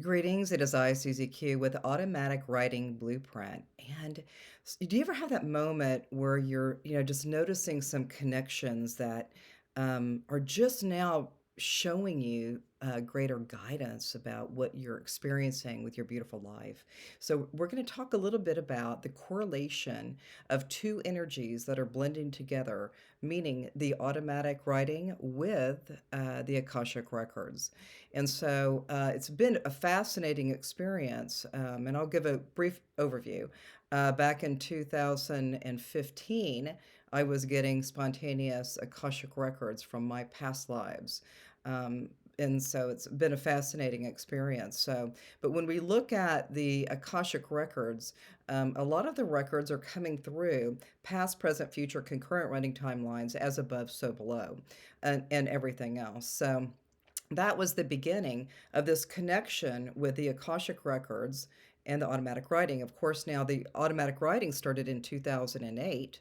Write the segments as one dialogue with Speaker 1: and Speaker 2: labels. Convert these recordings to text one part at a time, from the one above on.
Speaker 1: Greetings, it is I, Susie Q, with Automatic Writing Blueprint. And do you ever have that moment where you're, just noticing some connections that are just now showing you greater guidance about what you're experiencing with your beautiful life? So, we're going to talk a little bit about the correlation of two energies that are blending together, meaning the automatic writing with the Akashic records. And so it's been a fascinating experience. And I'll give a brief overview. Back in 2015, I was getting spontaneous Akashic records from my past lives. And so it's been a fascinating experience. But when we look at the Akashic records, a lot of the records are coming through past, present, future, concurrent running timelines, as above, so below, and everything else. So that was the beginning of this connection with the Akashic records and the automatic writing. Of course, now the automatic writing started in 2008.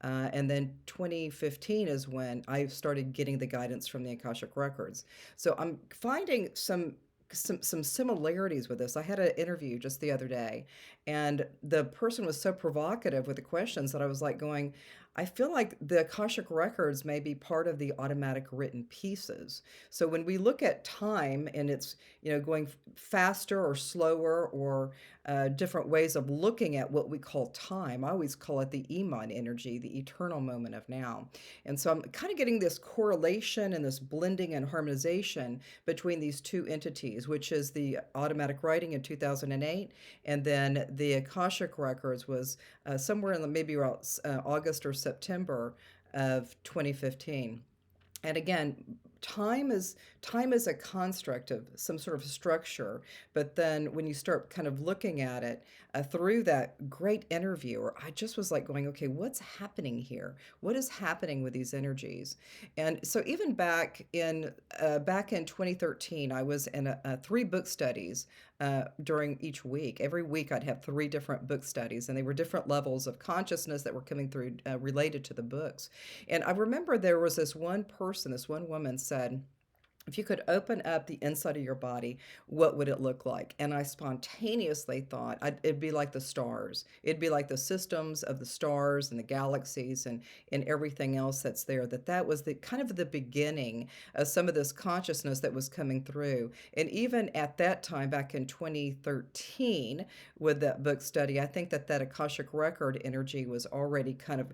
Speaker 1: And then 2015 is when I started getting the guidance from the Akashic records. So I'm finding some similarities with this. I had an interview just the other day, and the person was so provocative with the questions that I was like going, I feel like the Akashic records may be part of the automatic written pieces. So when we look at time and it's, going faster or slower or different ways of looking at what we call time, I always call it the Iman energy, the eternal moment of now. And so I'm kind of getting this correlation and this blending and harmonization between these two entities, which is the automatic writing in 2008, and then the Akashic records was somewhere in the maybe around August or September of 2015. And again, time is a construct of some sort of structure, but then when you start kind of looking at it through that great interviewer, I just was like going, okay, what's happening here? What is happening with these energies? And so even back in 2013, I was in three book studies during each week. Every week, I'd have three different book studies, and they were different levels of consciousness that were coming through related to the books. And I remember there was this one person, this one woman said, if you could open up the inside of your body, what would it look like? And I spontaneously thought it'd be like the stars. It'd be like the systems of the stars and the galaxies and everything else that's there. That was the kind of the beginning of some of this consciousness that was coming through. And even at that time, back in 2013, with that book study, I think that Akashic record energy was already kind of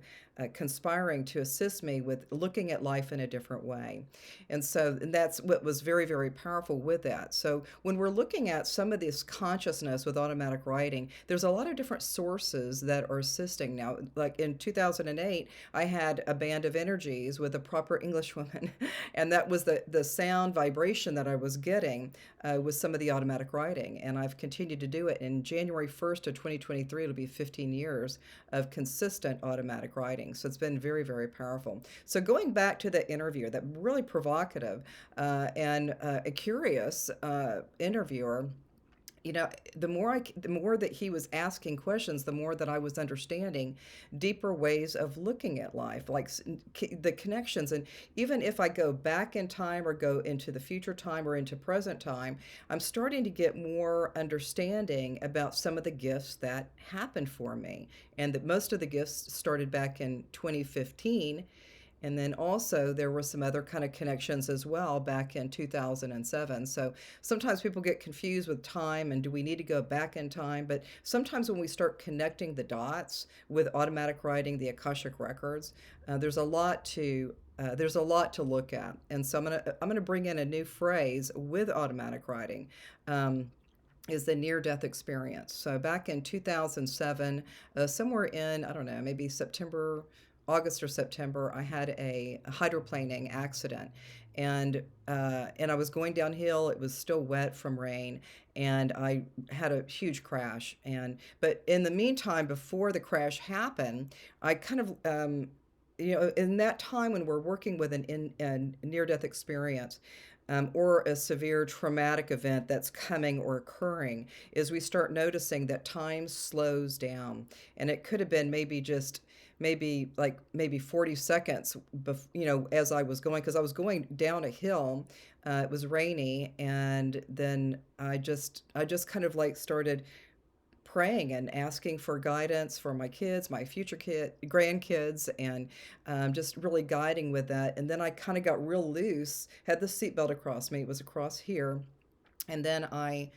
Speaker 1: conspiring to assist me with looking at life in a different way. And that's what was very, very powerful with that. So when we're looking at some of this consciousness with automatic writing, there's a lot of different sources that are assisting. Now, like in 2008, I had a band of energies with a proper English woman, and that was the sound vibration that I was getting with some of the automatic writing. And I've continued to do it. In January 1st of 2023, it'll be 15 years of consistent automatic writing. So it's been very, very powerful. So going back to the interview, that really provocative and a curious interviewer, the more that he was asking questions, the more that I was understanding deeper ways of looking at life, like the connections. And even if I go back in time or go into the future time or into present time, I'm starting to get more understanding about some of the gifts that happened for me. And that most of the gifts started back in 2015, and then also there were some other kind of connections as well back in 2007. So sometimes people get confused with time and do we need to go back in time? But sometimes when we start connecting the dots with automatic writing, the Akashic records, there's a lot to look at. And so I'm gonna bring in a new phrase with automatic writing. Is the near death experience. So back in 2007, somewhere in, I don't know, maybe August or September, I had a hydroplaning accident. And I was going downhill. It was still wet from rain, and I had a huge crash. But in the meantime, before the crash happened, I kind of in that time when we're working with a near-death experience, or a severe traumatic event that's coming or occurring, is we start noticing that time slows down. And it could have been maybe just maybe like maybe 40 seconds as I was going, because I was going down a hill. It was rainy, and then I just kind of like started praying and asking for guidance for my kids, my future grandkids, and just really guiding with that. And then I kind of got real loose, had the seatbelt across me. It was across here, and then I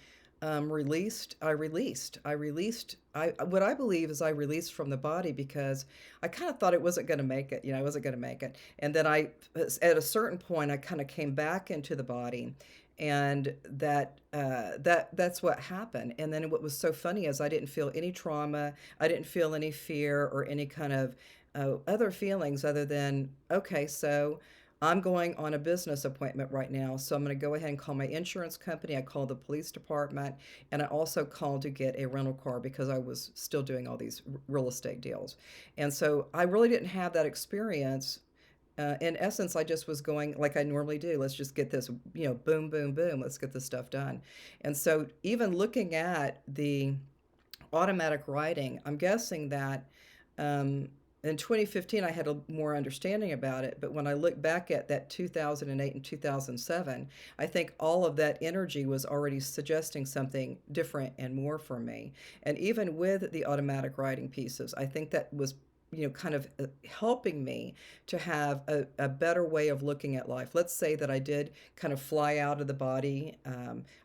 Speaker 1: released. What I believe is I released from the body, because I kind of thought it wasn't going to make it. I wasn't going to make it. And then at a certain point, I kind of came back into the body, and that's what happened. And then what was so funny is I didn't feel any trauma. I didn't feel any fear or any kind of other feelings, other than, okay, so I'm going on a business appointment right now, so I'm going to go ahead and call my insurance company. I called the police department, and I also called to get a rental car because I was still doing all these real estate deals. And so I really didn't have that experience. In essence, I just was going like I normally do. Let's just get this, boom, boom, boom. Let's get this stuff done. And so, even looking at the automatic writing, I'm guessing that um, in 2015 I had a more understanding about it. But when I look back at that 2008 and 2007, I think all of that energy was already suggesting something different and more for me. And even with the automatic writing pieces, I think that was kind of helping me to have a better way of looking at life. Let's say that I did kind of fly out of the body.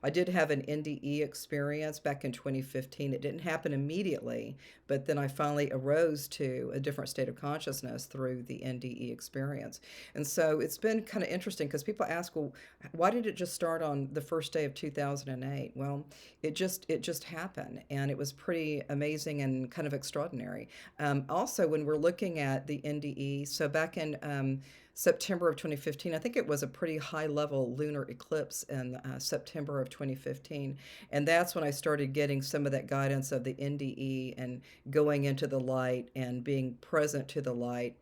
Speaker 1: I did have an NDE experience back in 2015. It didn't happen immediately, but then I finally arose to a different state of consciousness through the NDE experience. And so it's been kind of interesting, because people ask, well, why did it just start on the first day of 2008? Well, it just happened, and it was pretty amazing and kind of extraordinary. Also, when we're looking at the NDE, so back in September of 2015, I think it was a pretty high level lunar eclipse in September of 2015. And that's when I started getting some of that guidance of the NDE and going into the light and being present to the light.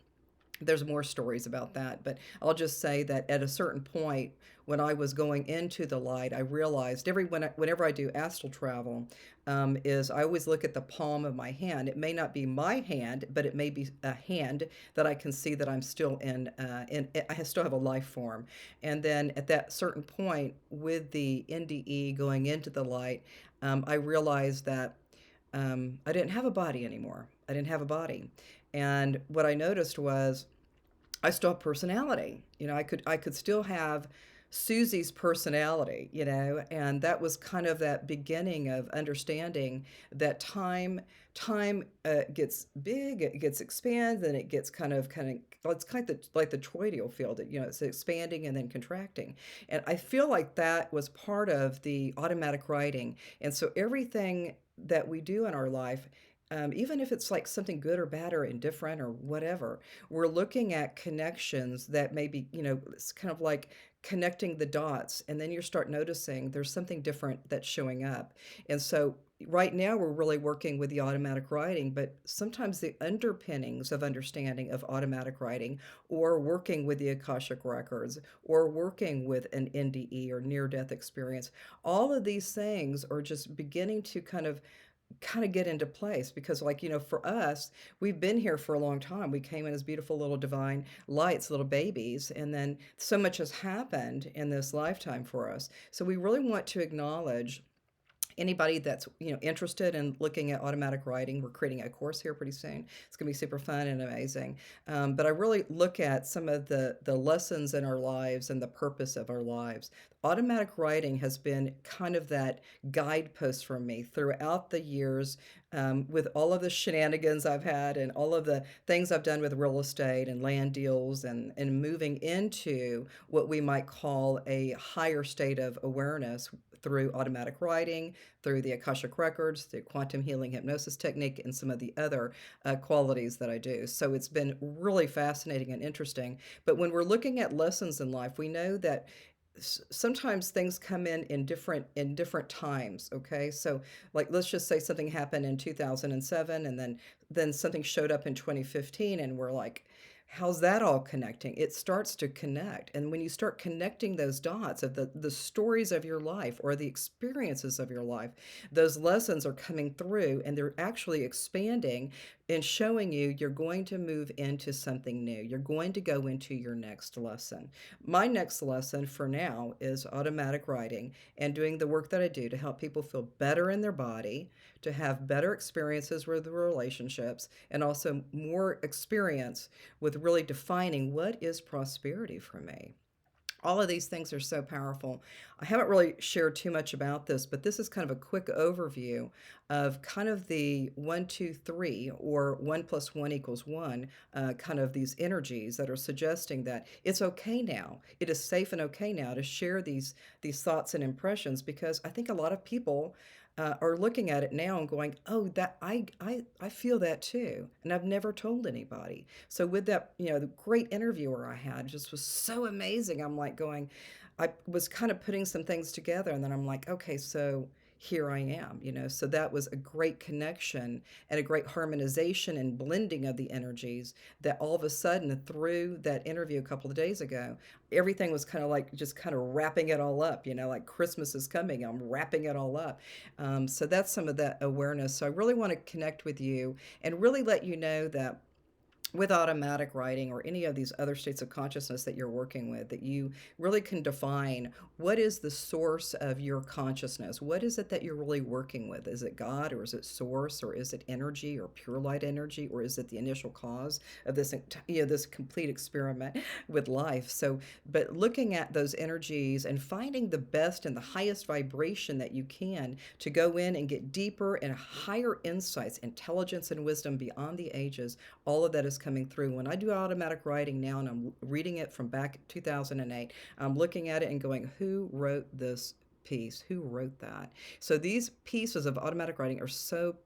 Speaker 1: There's more stories about that, but I'll just say that at a certain point, when I was going into the light, I realized whenever I do astral travel, is I always look at the palm of my hand. It may not be my hand, but it may be a hand that I can see that I'm still in. I still have a life form. And then at that certain point, with the NDE going into the light, I realized that I didn't have a body anymore. I didn't have a body. And what I noticed was I still have personality. I could still have Susie's personality, and that was kind of that beginning of understanding that time gets big, it gets expanded, and it gets kind of well, it's kind of like the toroidal field. It's expanding and then contracting. And I feel like that was part of the automatic writing. And so everything that we do in our life, even if it's like something good or bad or indifferent or whatever, we're looking at connections that maybe, it's kind of like connecting the dots. And then you start noticing there's something different that's showing up. And so right now we're really working with the automatic writing, but sometimes the underpinnings of understanding of automatic writing, or working with the Akashic records, or working with an NDE or near death experience, all of these things are just beginning to kind of get into place, because like for us, we've been here for a long time. We came in as beautiful little divine lights, little babies, and then so much has happened in this lifetime for us. So we really want to acknowledge anybody that's interested in looking at automatic writing. We're creating a course here pretty soon. It's going to be super fun and amazing. But I really look at some of the lessons in our lives and the purpose of our lives. Automatic writing has been kind of that guidepost for me throughout the years, with all of the shenanigans I've had and all of the things I've done with real estate and land deals, and moving into what we might call a higher state of awareness through automatic writing, through the Akashic records, the quantum healing hypnosis technique, and some of the other qualities that I do. So it's been really fascinating and interesting. But when we're looking at lessons in life, we know that sometimes things come in different times. Okay, so like let's just say something happened in 2007, and then something showed up in 2015, and we're like, how's that all connecting? It starts to connect. And when you start connecting those dots of the stories of your life or the experiences of your life, those lessons are coming through, and they're actually expanding in showing you you're going to move into something new. You're going to go into your next lesson. My next lesson for now is automatic writing and doing the work that I do to help people feel better in their body, to have better experiences with relationships, and also more experience with really defining what is prosperity for me. All of these things are so powerful. I haven't really shared too much about this, but this is kind of a quick overview of kind of the one, two, three, or one plus one equals one, kind of these energies that are suggesting that it's okay now. It is safe and okay now to share these thoughts and impressions, because I think a lot of people are looking at it now and going, "Oh, that I feel that too," and I've never told anybody. So with that, the great interviewer I had just was so amazing. I'm like going, I was kind of putting some things together, and then I'm like, okay, so here I am. So that was a great connection and a great harmonization and blending of the energies, that all of a sudden, through that interview a couple of days ago, everything was kind of like just kind of wrapping it all up, like Christmas is coming, I'm wrapping it all up. So that's some of that awareness. So I really want to connect with you and really let you know that with automatic writing or any of these other states of consciousness that you're working with, that you really can define what is the source of your consciousness. What is it that you're really working with? Is it God, or is it source, or is it energy, or pure light energy, or is it the initial cause of this complete experiment with life? So, but looking at those energies and finding the best and the highest vibration that you can to go in and get deeper and higher insights, intelligence, and wisdom beyond the ages, all of that is coming through. When I do automatic writing now and I'm reading it from back 2008, I'm looking at it and going, who wrote this piece? Who wrote that? So these pieces of automatic writing are so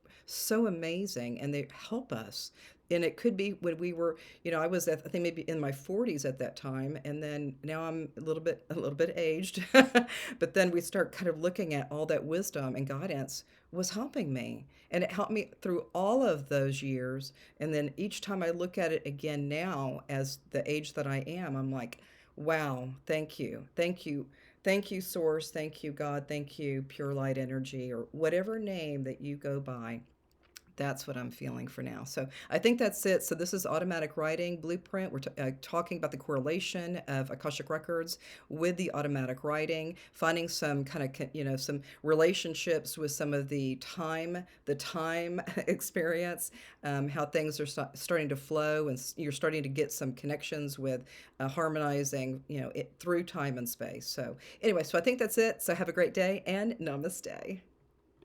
Speaker 1: amazing, and they help us. And it could be when we were, I was I think maybe in my 40s at that time, and then now I'm a little bit aged. But then we start kind of looking at all that wisdom and guidance was helping me, and it helped me through all of those years. And then each time I look at it again now, as the age that I am, I'm like, wow, thank you, thank you, thank you, source, thank you, God, thank you, pure light energy, or whatever name that you go by. That's what I'm feeling for now. So I think that's it. So this is automatic writing blueprint. We're talking about the correlation of Akashic records with the automatic writing, finding some kind of some relationships with some of the time experience, how things are starting to flow, and you're starting to get some connections with harmonizing, it through time and space. So anyway, so I think that's it. So have a great day and namaste.